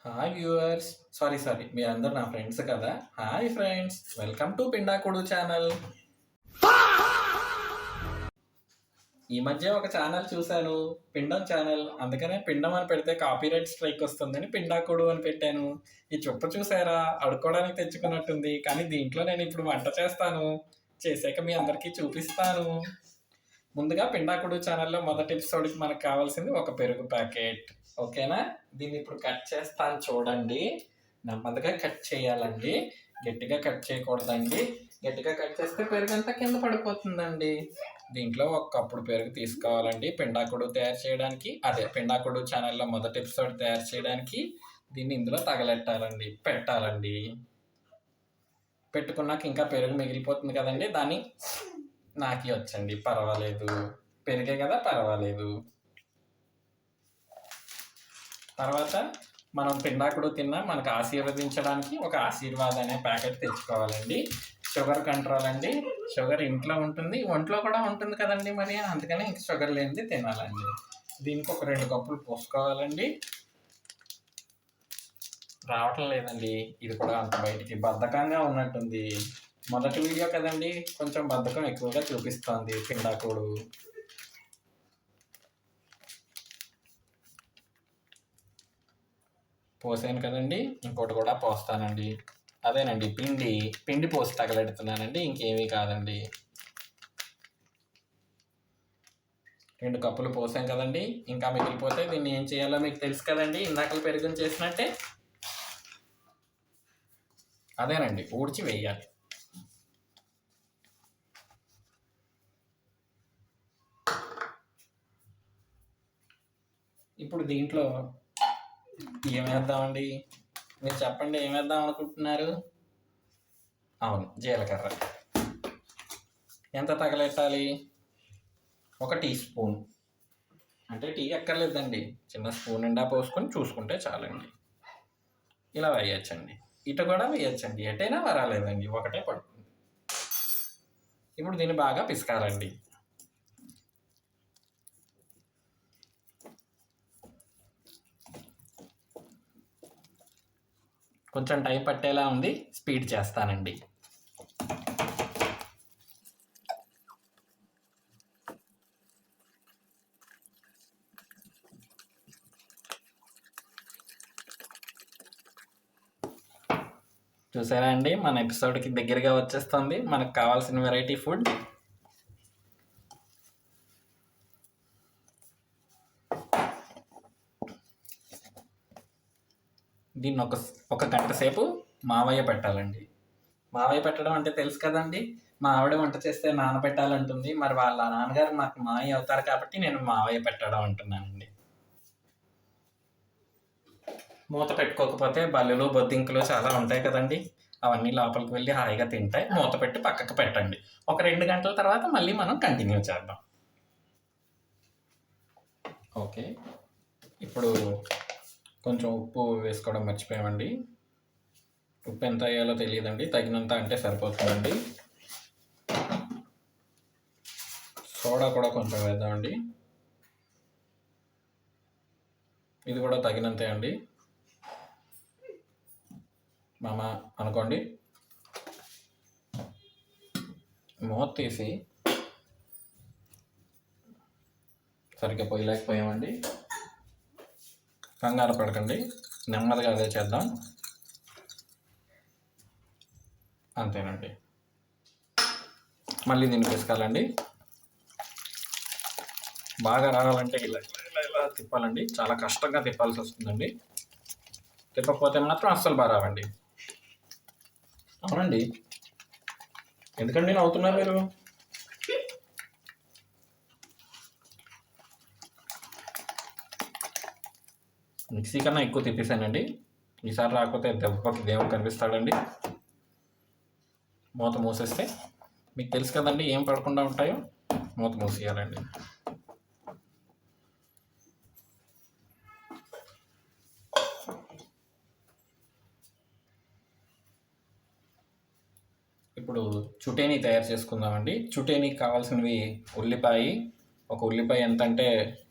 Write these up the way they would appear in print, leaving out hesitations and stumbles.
Hi viewers. Sorry మీరందరూ నా friends కదా. హాయ్ ఫ్రెండ్స్, వెల్కమ్ టు పిండాకుడు ఛానల్. ఈ మధ్య ఒక ఛానల్ చూశాను, పిండం ఛానల్. అందుకనే పిండం అని పెడితే కాపీరైట్ స్ట్రైక్ వస్తుందని పిండాకుడు అని పెట్టాను. ఈ చుట్ట చూసారా, అడుక్కోవడానికి తెచ్చుకున్నట్టుంది. కానీ దీంట్లో నేను ఇప్పుడు వంట చేస్తాను. చేసాక మీ అందరికీ చూపిస్తాను. ముందుగా పిండాకుడు ఛానల్లో మొదటి ఎపిసోడ్కి మనకు కావాల్సింది ఒక పెరుగు ప్యాకెట్. ఓకేనా? దీన్ని ఇప్పుడు కట్ చేస్తాను చూడండి. నెమ్మదిగా కట్ చేయాలండి, గట్టిగా కట్ చేయకూడదండి. గట్టిగా కట్ చేస్తే పెరుగు అంతా కింద పడిపోతుందండి. దీంట్లో ఒక కప్పుడు పెరుగు తీసుకోవాలండి పిండాకుడు తయారు చేయడానికి. అదే పిండాకుడు ఛానల్లో మొదటి ఎపిసోడ్ తయారు చేయడానికి దీన్ని ఇందులో తగలెట్టాలండి, పెట్టాలండి. పెట్టుకున్నాక ఇంకా పెరుగు మిగిలిపోతుంది కదండి, దాన్ని నాకి వచ్చండి, పర్వాలేదు. పెరిగే కదా, పర్వాలేదు. తర్వాత మనం పిండాకుడు తిన్నా మనకు ఆశీర్వదించడానికి ఒక ఆశీర్వాద్ అనే ప్యాకెట్ తెచ్చుకోవాలండి. షుగర్ కంట్రోల్ అండి. షుగర్ ఇంట్లో ఉంటుంది, ఒంట్లో కూడా ఉంటుంది కదండి, మరి అందుకని ఇంక షుగర్ లేనిది తినాలండి. దీనికి ఒక 2 కప్పులు పోసుకోవాలండి. రావటం లేదండి, ఇది కూడా అంత బయటికి బద్ధకంగా ఉన్నట్టుంది. మొదటి వీడియో కదండి, కొంచెం బద్ధకం ఎక్కువగా చూపిస్తోంది పిండాకుడు. పోసాను కదండి, ఇంకోటి కూడా పోస్తానండి. అదేనండి, పిండి పోసి తగలెడుతున్నానండి, ఇంకేమీ కాదండి. 2 కప్పులు పోసాం కదండి, ఇంకా మిగిలిపోతే దీన్ని ఏం చేయాలో మీకు తెలుసు కదండి, ఇందాక పెరుగుని చేసినట్టే. అదేనండి, ఊడ్చి వేయాలి. ఇప్పుడు దీంట్లో ఏం వేద్దామండి, మీరు చెప్పండి, ఏం వేద్దాం అనుకుంటున్నారు? అవును, జీలకర్ర. ఎంత తగలెట్టాలి? 1 టీ స్పూన్. అంటే టీ ఎక్కర్లేదండి, చిన్న స్పూన్ నిండా పోసుకొని చూసుకుంటే చాలండి. ఇలా వేయచ్చండి, ఇటు కూడా వేయచ్చండి, ఎటైనా పర్వాలేదండి, ఒకటే పడుతుంది. ఇప్పుడు దీన్ని బాగా పిసకాలండి. కొంచెం టైం పట్టేలా ఉంది, స్పీడ్ చేస్తానండి. చూసారా అండి, మన ఎపిసోడ్కి దగ్గరగా వచ్చేస్తుంది. మనకు కావాల్సిన వెరైటీ ఫుడ్. దీన్ని ఒక గంట సేపు మావయ్య పెట్టాలండి. మావయ్య పెట్టడం అంటే తెలుసు కదండి, మా ఆవిడ వంట చేస్తే నానబెట్టాలంటుంది. మరి వాళ్ళ నాన్నగారు నాకు మావయ్య అవుతారు కాబట్టి నేను మావయ్య పెట్టడం అంటున్నానండి. మూత పెట్టుకోకపోతే బల్లులు బొద్దింకులు చాలా ఉంటాయి కదండి, అవన్నీ లోపలికి వెళ్ళి హాయిగా తింటాయి. మూత పెట్టి పక్కకు పెట్టండి. ఒక 2 గంటల తర్వాత మళ్ళీ మనం కంటిన్యూ చేద్దాం. ఓకే, ఇప్పుడు కొంచెం ఉప్పు వేసుకోవడం మర్చిపోయామండి. ఉప్పు ఎంత వేయాలో తెలియదండి, తగినంత అంటే సరిపోతుందండి. సోడా కూడా కొంచెం వేద్దామండి, ఇది కూడా తగినంతే అండి. మామ అనుకోండి. మూత తీసి సరిగ్గా పోయలేకపోయామండి. కంగారు పడకండి, నెమ్మదిగా అదే చేద్దాం. అంతేనండి, మళ్ళీ దీన్ని పిసకాలండి. బాగా రావాలంటే ఇలా ఇలా తిప్పాలండి, చాలా కష్టంగా తిప్పాల్సి వస్తుందండి. తిప్పకపోతే మాత్రం అస్సలు బాగా రావండి. అవునండి, ఎందుకండి నవ్వుతున్నారు మీరు? మిక్సీ కన్నా ఎక్కువ తిప్పేసానండి. ఈసారి రాకపోతే దెబ్బకి దేవుడు కనిపిస్తాడండి. మూత మూసేస్తే మీకు తెలుసు కదండి, ఏం పడకుండా ఉంటాయో. మూత మూసేయాలండి. ఇప్పుడు చుటేనీ తయారు చేసుకుందామండి. చుటేనీకి కావాల్సినవి ఉల్లిపాయ, ఒక ఉల్లిపాయ ఎంతంటే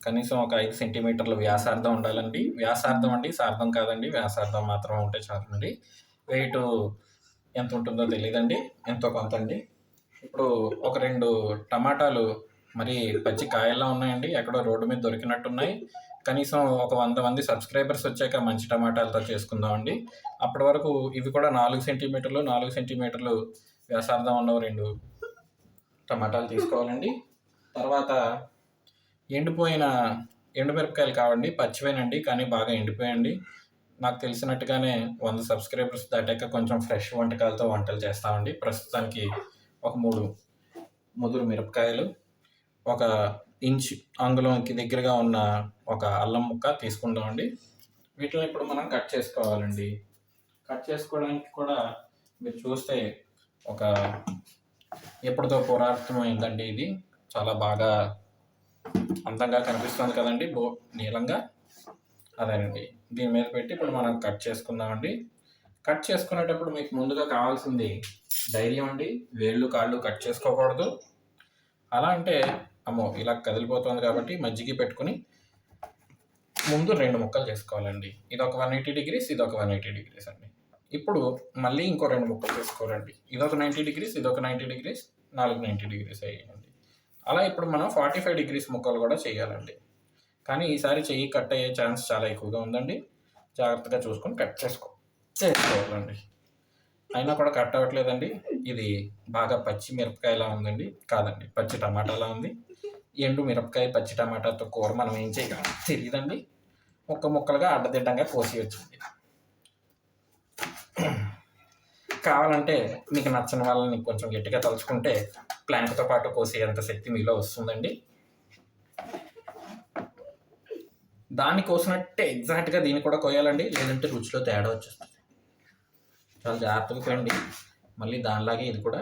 కనీసం ఒక 5 సెంటీమీటర్ల వ్యాసార్థం ఉండాలండి. వ్యాసార్థం అండి, సార్థం కాదండి. వ్యాసార్థం మాత్రం ఉంటే చాలండి. వెయిటు ఎంత ఉంటుందో తెలీదండి. ఎంతో కొంత అండి. ఇప్పుడు ఒక 2 టమాటాలు మరి పచ్చి కాయల్లా ఉన్నాయండి. ఎక్కడో రోడ్డు మీద దొరికినట్టున్నాయి. కనీసం ఒక 100 మంది సబ్స్క్రైబర్స్ వచ్చాక మంచి టమాటాలతో చేసుకుందామండి. అప్పటి వరకు ఇవి కూడా 4 సెంటీమీటర్లు, 4 సెంటీమీటర్లు వ్యాసార్థం ఉన్నవి 2 టమాటాలు తీసుకోవాలండి. తర్వాత ఎండిపోయిన ఎండుమిరపకాయలు కావండి, పచ్చివేనండి, కానీ బాగా ఎండిపోయండి. నాకు తెలిసినట్టుగానే 100 సబ్స్క్రైబర్స్ దాటాక కొంచెం ఫ్రెష్ వంటకాలతో వంటలు చేస్తామండి. ప్రస్తుతానికి ఒక 3 ముదురు మిరపకాయలు, ఒక ఇంచ్ అంగుళంకి దగ్గరగా ఉన్న ఒక అల్లం ముక్క తీసుకుందామండి. వీటిని ఇప్పుడు మనం కట్ చేసుకోవాలండి. కట్ చేసుకోవడానికి కూడా మీరు చూస్తే ఒక ఎప్పటిదో పురాతనమైందండి. ఇది చాలా బాగా అందంగా కనిపిస్తుంది కదండి, నీలంగా. అదేనండి, దీని మీద పెట్టి ఇప్పుడు మనం కట్ చేసుకుందామండి. కట్ చేసుకునేటప్పుడు మీకు ముందుగా కావాల్సింది ధైర్యం అండి. వేళ్ళు కాళ్ళు కట్ చేసుకోకూడదు. అలా అంటే అమ్మో ఇలా కదిలిపోతుంది కాబట్టి మజ్జిగ పెట్టుకుని ముందు 2 ముక్కలు చేసుకోవాలండి. ఇదొక 180 డిగ్రీస్, ఇదొక 180 డిగ్రీస్ అండి. ఇప్పుడు మళ్ళీ ఇంకో 2 ముక్కలు చేసుకోవాలండి. ఇదొక 90 డిగ్రీస్, ఇదొక 90 డిగ్రీస్, 4 90 డిగ్రీస్ అయ్యాయండి. అలా ఇప్పుడు మనం 45 డిగ్రీస్ ముక్కలు కూడా చేయాలండి. కానీ ఈసారి చెయ్యి కట్ అయ్యే ఛాన్స్ చాలా ఎక్కువగా ఉందండి. జాగ్రత్తగా చూసుకొని కట్ చేసుకోవాలండి. అయినా కూడా కట్ అవ్వట్లేదండి. ఇది బాగా పచ్చి మిరపకాయలా ఉందండి. కాదండి, పచ్చి టమాటాలా ఉంది. ఎండు మిరపకాయ పచ్చి టమాటాతో కూర మనం ఏం చేయగలం తెలియదండి. ముక్కలుగా అడ్డదిడ్డంగా కోసి వచ్చింది. కావాలంటే మీకు నచ్చని వాళ్ళని కొంచెం గట్టిగా తలుచుకుంటే ప్లాంక్తో పాటు కోసేంత శక్తి మీలో వస్తుందండి. దాన్ని కోసినట్టే ఎగ్జాక్ట్గా దీన్ని కూడా కోయాలండి, లేదంటే రుచిలో తేడా వచ్చేస్తుంది. చాలా జాగ్రత్తగా కోయండి. మళ్ళీ దానిలాగే ఇది కూడా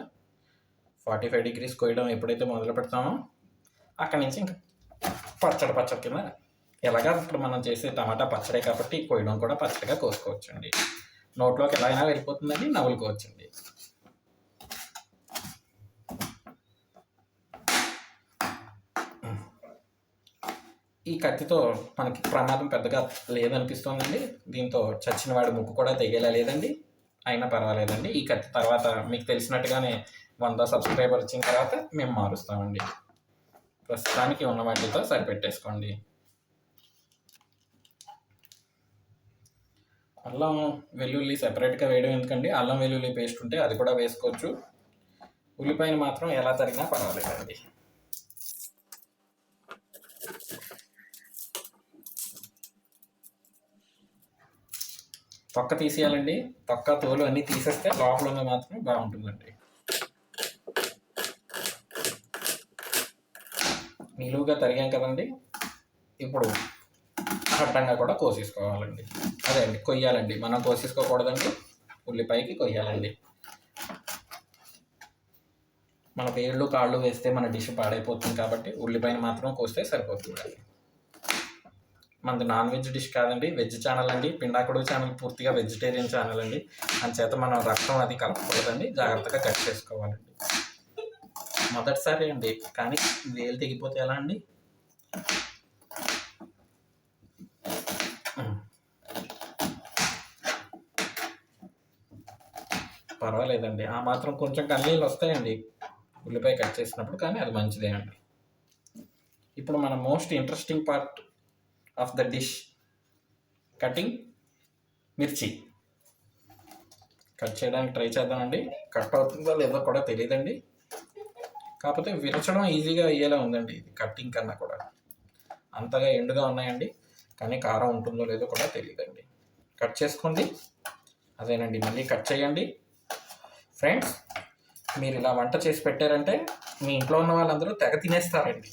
45 డిగ్రీస్ కోయడం ఎప్పుడైతే మొదలు పెడతామో అక్కడి నుంచి ఇంకా పచ్చడి కింద, ఎలాగా ఇప్పుడు మనం చేసే టమాటా పచ్చడే కాబట్టి కోయడం కూడా పచ్చడిగా కోసుకోవచ్చండి. నోట్లోకి ఎలా అయినా వెళ్ళిపోతుందండి, నవ్వులుకోవచ్చండి. ఈ కత్తితో మనకి ప్రమాదం పెద్దగా లేదనిపిస్తుందండి. దీంతో చచ్చిన వాడి ముక్కు కూడా తెగేలా లేదండి. అయినా పర్వాలేదండి. ఈ కత్తి తర్వాత మీకు తెలిసినట్టుగానే 100 సబ్స్క్రైబర్ వచ్చిన తర్వాత మేము మారుస్తామండి. ప్రస్తుతానికి ఉన్న వాటితో సరిపెట్టేసుకోండి. అల్లం వెల్లుల్లి సెపరేట్గా వేయడం ఎందుకండి, అల్లం వెల్లుల్లి పేస్ట్ ఉంటే అది కూడా వేసుకోవచ్చు. ఉల్లిపాయను మాత్రం ఎలా తరిగినా పర్వాలేదండి. తొక్క తీసేయాలండి. తొక్క తోలు అన్నీ తీసేస్తే లోపల ఉన్న మాత్రం బాగుంటుందండి. నిలువుగా తరిగాం కదండి, ఇప్పుడు అడ్డంగా కూడా కోసేసుకోవాలండి. అదే అండి, కొయ్యాలండి. మనం కోసేసుకోకూడదండి, ఉల్లిపాయకి కొయ్యాలండి. మన వేళ్ళు కాళ్ళు వేస్తే మన డిష్ పాడైపోతుంది కాబట్టి ఉల్లిపాయని మాత్రం కోస్తే సరిపోతుందండి. మనది నాన్ వెజ్ డిష్ కాదండి, వెజ్ ఛానల్ అండి. పిండాకుడు ఛానల్ పూర్తిగా వెజిటేరియన్ ఛానల్ అండి. అంచేత మనం రక్తం అది కలపకూడదండి, జాగ్రత్తగా కట్ చేసుకోవాలండి. మొదటిసారి అండి, కానీ వేలు తెగిపోతే ఎలా అండి? పర్వాలేదండి, ఆ మాత్రం కొంచెం కన్నీళ్ళు వస్తాయండి ఉల్లిపాయ కట్ చేసినప్పుడు, కానీ అది మంచిదే అండి. ఇప్పుడు మన most interesting part of the dish, cutting మిర్చి. కట్ చేయడానికి ట్రై చేద్దామండి. కట్ అవుతుందో లేదో కూడా తెలియదండి, కాకపోతే విరచడం ఈజీగా అయ్యేలా ఉందండి. ఇది కట్టింగ్ కన్నా కూడా అంతగా ఎండుగా ఉన్నాయండి, కానీ కారం ఉంటుందో లేదో కూడా తెలియదండి. కట్ చేసుకోండి. అదేనండి, మళ్ళీ కట్ చేయండి. ఫ్రెండ్స్, మీరు ఇలా వంట చేసి పెట్టారంటే మీ ఇంట్లో ఉన్న వాళ్ళందరూ తెగ తినేస్తారండి.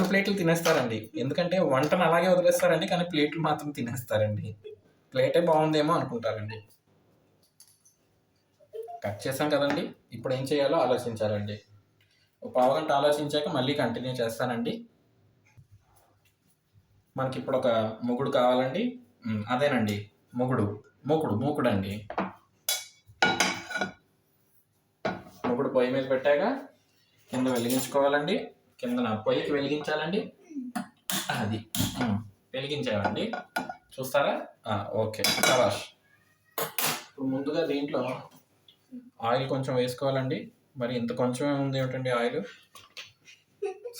ప్లేట్లు తినేస్తారండి. ఎందుకంటే వంటను అలాగే వదిలేస్తారండి, కానీ ప్లేట్లు మాత్రం తినేస్తారండి. ప్లేటే బాగుందేమో అనుకుంటారండి. కట్ చేసాం కదండి, ఇప్పుడు ఏం చేయాలో ఆలోచించాలండి. ఒక పావుగంట ఆలోచించాక మళ్ళీ కంటిన్యూ చేస్తానండి. మనకి ఇప్పుడు ఒక మూకుడు కావాలండి. అదేనండి, మూకుడు అండి. మూకుడు పొయ్యి మీద పెట్టాక కింద వెలిగించుకోవాలండి. కిందన పొయ్యికి వెలిగించాలండి. అది వెలిగించామండి. చూస్తారా? ఓకే, శభాష్. ఇప్పుడు ముందుగా దీంట్లో ఆయిల్ కొంచెం వేసుకోవాలండి. మరి ఇంత కొంచెమే ఉంది ఏమిటండి ఆయిల్?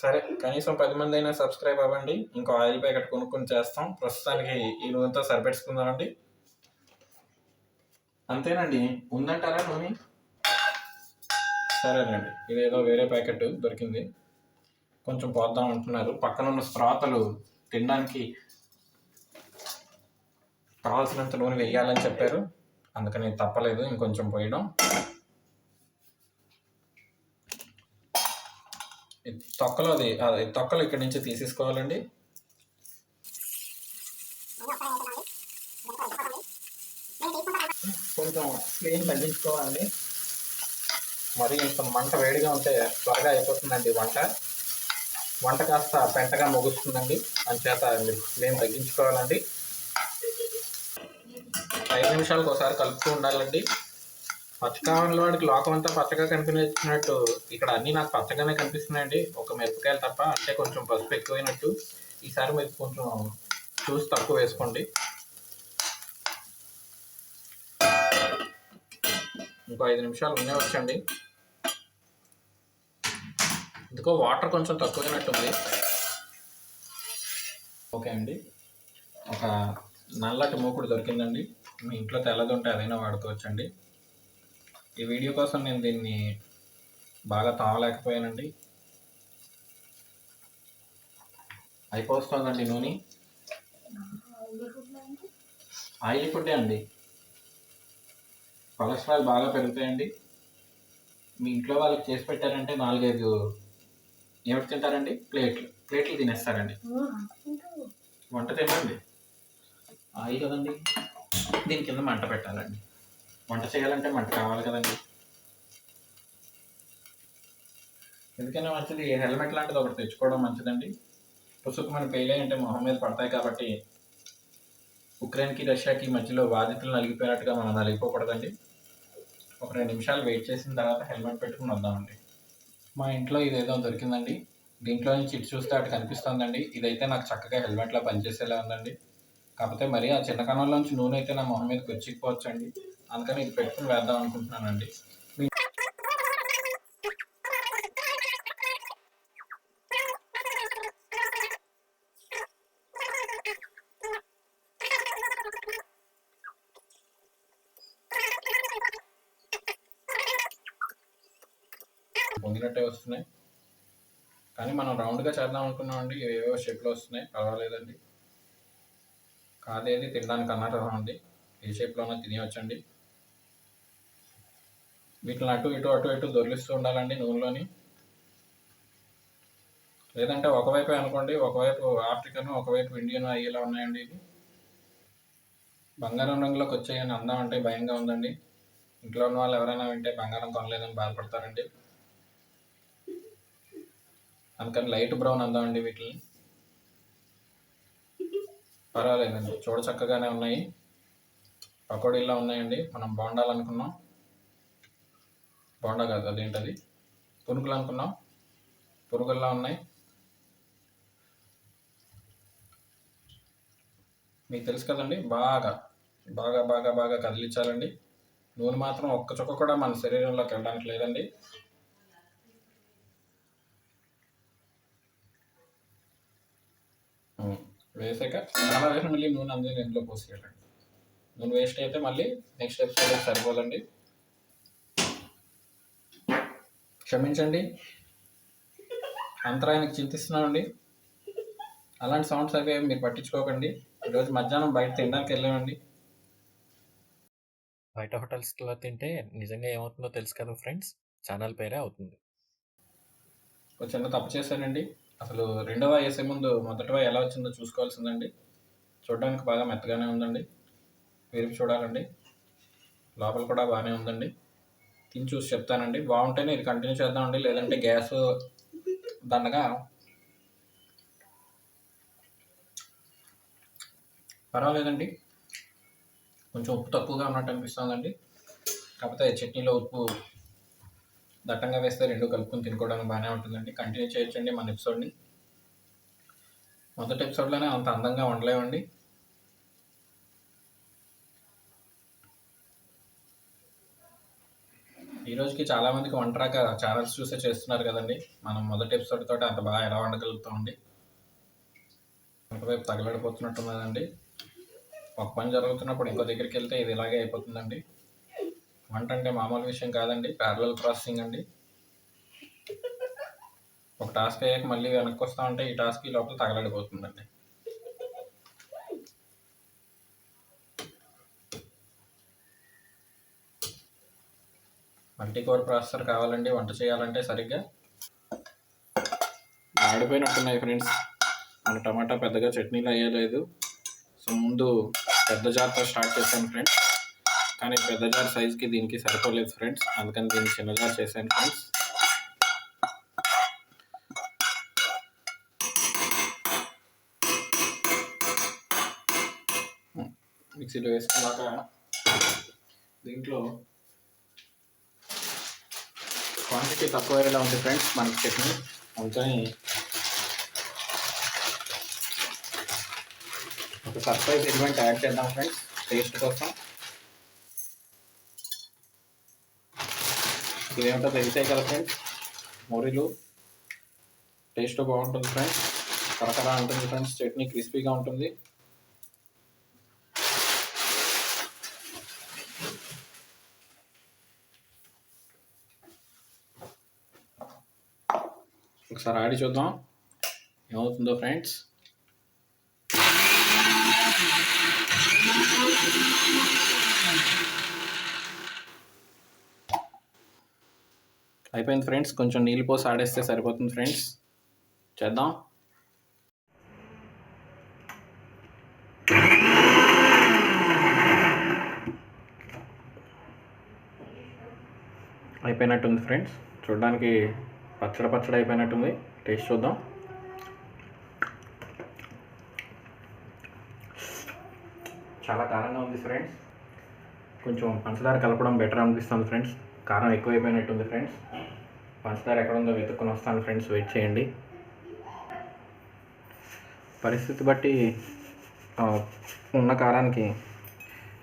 సరే, కనీసం 10 మంది అయినా సబ్స్క్రైబ్ అవ్వండి. ఇంకో ఆయిల్ ప్యాకెట్ కొనుక్కొని చేస్తాం. ప్రస్తుతానికి ఈ నూనెతో సరిపెట్టుకుందామండి. అంతేనండి. ఉందంటారా నూనె? సరేనండి, ఇదేదో వేరే ప్యాకెట్ దొరికింది, కొంచెం పోద్దాం అంటున్నారు. పక్కన ఉన్న శ్రోతలు తినడానికి కావాల్సినంత నూనె వేయాలని చెప్పారు, అందుకని తప్పలేదు ఇంకొంచెం పోయడం. తొక్కలు ఇక్కడి నుంచి తీసేసుకోవాలండి. కొంచెం ఫ్లేమ్ తగ్గించుకోవాలండి. మరి ఇంత మంట వేడిగా ఉంటే త్వరగా అయిపోతుందండి వంట కాస్త పెంటగా ముగుస్తుందండి. అంచేత మీరు ఫ్లేమ్ తగ్గించుకోవాలండి. 5 నిమిషాలకు ఒకసారి కలుపుతూ ఉండాలండి. పచ్చకాయల వాడికి లోకం అంతా పచ్చగా కనిపించినట్టు ఇక్కడ అన్నీ నాకు పచ్చగానే కనిపిస్తున్నాయండి, ఒక మిరపకాయలు తప్ప. అంటే కొంచెం పసుపు ఎక్కువైనట్టు. ఈసారి మీరు కొంచెం చూసి తక్కువ వేసుకోండి. ఇంకో 5 నిమిషాలు ఉండవచ్చండి. ఇందుకో వాటర్ కొంచెం తక్కువైనట్టుంది. ఓకే అండి, ఒక నల్లటి మూకుడు దొరికిందండి. మీ ఇంట్లో తెల్లది ఉంటే అదైనా వాడుకోవచ్చండి. ఈ వీడియో కోసం నేను దీన్ని బాగా తాగలేకపోయానండి. అయిపోతుందండి నూనె. ఆయిల్ ఫుడ్డే అండి, కొలెస్ట్రాల్ బాగా పెరుగుతాయండి. మీ ఇంట్లో వాళ్ళకి చేసి పెట్టారంటే 4-5 ఏమిటి తింటారండి? ప్లేట్లు తినేస్తారండి. వంట తినండి, ఆయిల్ కదండి. దీని కింద మంట పెట్టాలండి. వంట చేయాలంటే మంట కావాలి కదండి. ఎందుకైనా మంచిది హెల్మెట్ లాంటిది ఒకటి తెచ్చుకోవడం మంచిదండి. పుసుకుమని పేలే అంటే మొహం మీద పడతాయి కాబట్టి ఉక్రెయిన్కి రష్యాకి మధ్యలో బాధితులు నలిగిపోయినట్టుగా మనం నలిగిపోకూడదండి. ఒక 2 నిమిషాలు వెయిట్ చేసిన తర్వాత హెల్మెట్ పెట్టుకుని వద్దామండి. మా ఇంట్లో ఇదేదో దొరికిందండి. దీంట్లో నుంచి ఇటు చూస్తే అటు కనిపిస్తుందండి. ఇదైతే నాకు చక్కగా హెల్మెట్లో పనిచేసేలా ఉందండి. కాకపోతే మరీ ఆ చిన్న కణంలోంచి నూనె అయితే నా మొహం మీదకి వచ్చిపోవచ్చండి. అందుకని ఇది పెట్టుకుని వేద్దాం అనుకుంటున్నానండి. పొంగినట్టే వస్తున్నాయి, కానీ మనం రౌండ్గా చేద్దాం అనుకున్నామండి. ఏవేవో షేప్లో వస్తున్నాయి, పర్వాలేదండి. కాదేది తినడానికి అన్నరహం ఉంది, ఏ షేప్లోనో తినేయవచ్చండి. వీటిని అటు ఇటు దొరికిస్తూ ఉండాలండి నూనెలోని. లేదంటే ఒకవైపే అనుకోండి, ఒకవైపు ఆఫ్రికన్ ఒకవైపు ఇండియన్ అయ్యేలా ఉన్నాయండి. ఇది బంగారం రంగులోకి వచ్చాయని అందం అంటే భయంగా ఉందండి. ఇంట్లో ఉన్న వాళ్ళు ఎవరైనా వింటే బంగారం కొనలేదని బాధపడతారండి. అందుకని లైట్ బ్రౌన్ అందామండి వీటిని. పర్వాలేదండి, చూడ చక్కగానే ఉన్నాయి. పకోడీలా ఉన్నాయండి. మనం బోండాలు అనుకున్నాం, బోండా కాదు అదేంటది, పునుగులు అనుకున్నాం, పునుగుల్లా ఉన్నాయి. మీకు తెలుసు కదండి, బాగా బాగా బాగా బాగా కదిలించాలండి. నూనె మాత్రం ఒక్క చుక్క కూడా మన శరీరంలోకి వెళ్ళడానికి లేదండి. వేసాక చాలా వేసి మళ్ళీ నూనె అందరూ ఇందులో పోసేయాలండి. నూనె వేస్ట్ అయితే మళ్ళీ నెక్స్ట్ ఎపిసోడ్ సరిపోదండి. క్షమించండి, అంతరాయానికి చింతిస్తున్నామండి. అలాంటి సౌండ్స్ అవి మీరు పట్టించుకోకండి. ఈరోజు మధ్యాహ్నం బయట తినడానికి వెళ్ళామండి. బయట హోటల్స్లో తింటే నిజంగా ఏమవుతుందో తెలుసు కదా ఫ్రెండ్స్, ఛానల్ పేరే అవుతుంది. ఒక చిన్న తప్పు చేశానండి. అసలు రెండవ వేసే ముందు మొదటవ ఎలా వచ్చిందో చూసుకోవాల్సిందండి. చూడడానికి బాగా మెత్తగానే ఉందండి, విరిపి చూడాలండి. లోపల కూడా బాగానే ఉందండి. తిని చూసి చెప్తానండి. బాగుంటేనే ఇది కంటిన్యూ చేద్దామండి, లేదంటే గ్యాస్ దండగా. పర్వాలేదండి, కొంచెం ఉప్పు తక్కువగా ఉన్నట్టు అనిపిస్తుందండి. కాకపోతే చట్నీలో ఉప్పు దట్టంగా వేస్తే 2 కలుపుకొని తినుకోవడానికి బాగానే ఉంటుందండి. కంటిన్యూ చేయొచ్చండి మన ఎపిసోడ్‌ని. మొదటి ఎపిసోడ్‌లోనే అంత అందంగా వండలేమండి. ఈ రోజుకి చాలామందికి వంట రాక ఛానల్స్ చూసే చేస్తున్నారు కదండీ! మనం మొదటి ఎపిసోడ్ తోటి అంత బాగా ఎలా వండగలుగుతామండి? ఒకవైపు తగలడిపోతున్నట్టున్నదండి. ఒక పని జరుగుతున్నప్పుడు ఇంకో దగ్గరికెళ్తే ఇది ఇలాగే అయిపోతుందండి. వంట అంటే మామూలు విషయం కాదండి. ప్యారలల్ ప్రాసెసింగ్ అండి. ఒక టాస్క్ అయ్యాక మళ్ళీ వెనక్కొస్తామంటే ఈ టాస్క్ ఈ లోపల తగలడిపోతుందండి. మల్టీ కోర్ ప్రాసెసర్ కావాలండి వంట చేయాలంటే సరిగ్గా. మాడిపోయినట్టున్నాయి ఫ్రెండ్స్. మన టమాటా పెద్దగా చట్నీలు అయ్యలేదు. సో ముందు పెద్ద జార్తో స్టార్ట్ చేశాను ఫ్రెండ్స్. కానీ పెద్ద జార్ సైజ్కి దీనికి సరిపోలేదు ఫ్రెండ్స్. అందుకని దీన్ని చిన్న జార్ చేశాను ఫ్రెండ్స్. మిక్సీలో వేసుకున్నాక దీంట్లో క్వాంటిటీ తక్కువ అయ్యేలా ఉంది ఫ్రెండ్స్ మనకి చట్నీ. అందుకని ఒక సర్ప్రైజ్ ఎలిమెంట్ యాడ్ చేద్దాం ఫ్రెండ్స్ టేస్ట్ కోసం. ఇదేమిటో తెలిసే కదా ఫ్రెండ్స్, మూరీలు. టేస్ట్ బాగుంటుంది ఫ్రెండ్స్, కరకర ఉంటుంది ఫ్రెండ్స్, చట్నీ క్రిస్పీగా ఉంటుంది. ఒకసారి ఆడి చూద్దాం ఏమవుతుందో ఫ్రెండ్స్. అయిపోయింది ఫ్రెండ్స్. కొంచెం నీళ్ళు పోసి ఆడేస్తే సరిపోతుంది ఫ్రెండ్స్. చేద్దాం. అయిపోయినట్టుంది ఫ్రెండ్స్. చూడడానికి పచ్చడి అయిపోయినట్టుంది. టేస్ట్ చూద్దాం. చాలా కారంగా ఉంది ఫ్రెండ్స్. కొంచెం పంచదార కలపడం బెటర్ అనిపిస్తుంది ఫ్రెండ్స్. కారం ఎక్కువైపోయినట్టుంది ఫ్రెండ్స్. పంచదార ఎక్కడుందో వెతుక్కొని వస్తాను ఫ్రెండ్స్, వెయిట్ చేయండి. పరిస్థితి బట్టి ఉన్న కారానికి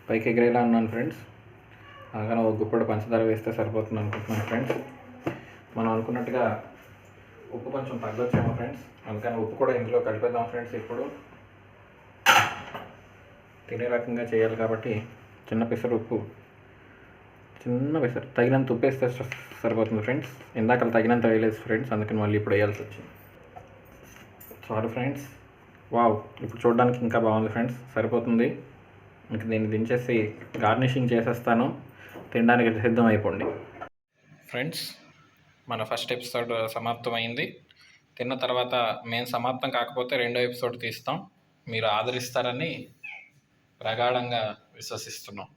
పైకి ఎగిరేలా ఉన్నాను ఫ్రెండ్స్. అలాగే ఒక గుప్పడు పంచదార వేస్తే సరిపోతుంది అనుకుంటున్నాను ఫ్రెండ్స్. మనం అనుకున్నట్టుగా ఉప్పు కొంచెం తగ్గొచ్చేమో ఫ్రెండ్స్. అందుకని ఉప్పు కూడా ఇందులో కలిపేద్దాం ఫ్రెండ్స్. ఇప్పుడు తినే రకంగా చేయాలి కాబట్టి చిన్న పెసరు తగినంత ఉప్పు వేస్తే సరిపోతుంది ఫ్రెండ్స్. ఇందాక తగినంత వేయలేదు ఫ్రెండ్స్, అందుకని మళ్ళీ ఇప్పుడు వేయాల్సి వచ్చింది. Sorry friends. వావ్, ఇప్పుడు చూడడానికి ఇంకా బాగుంది ఫ్రెండ్స్. సరిపోతుంది. ఇంక దీన్ని దించేసి గార్నిషింగ్ చేసేస్తాను. తినడానికి సిద్ధం అయిపోండి ఫ్రెండ్స్. మన ఫస్ట్ ఎపిసోడ్ సమాప్తమైంది. తిన్న తర్వాత మేము సమాప్తం కాకపోతే రెండో ఎపిసోడ్ తీస్తాం. మీరు ఆదరిస్తారని ప్రగాఢంగా విశ్వసిస్తున్నాం.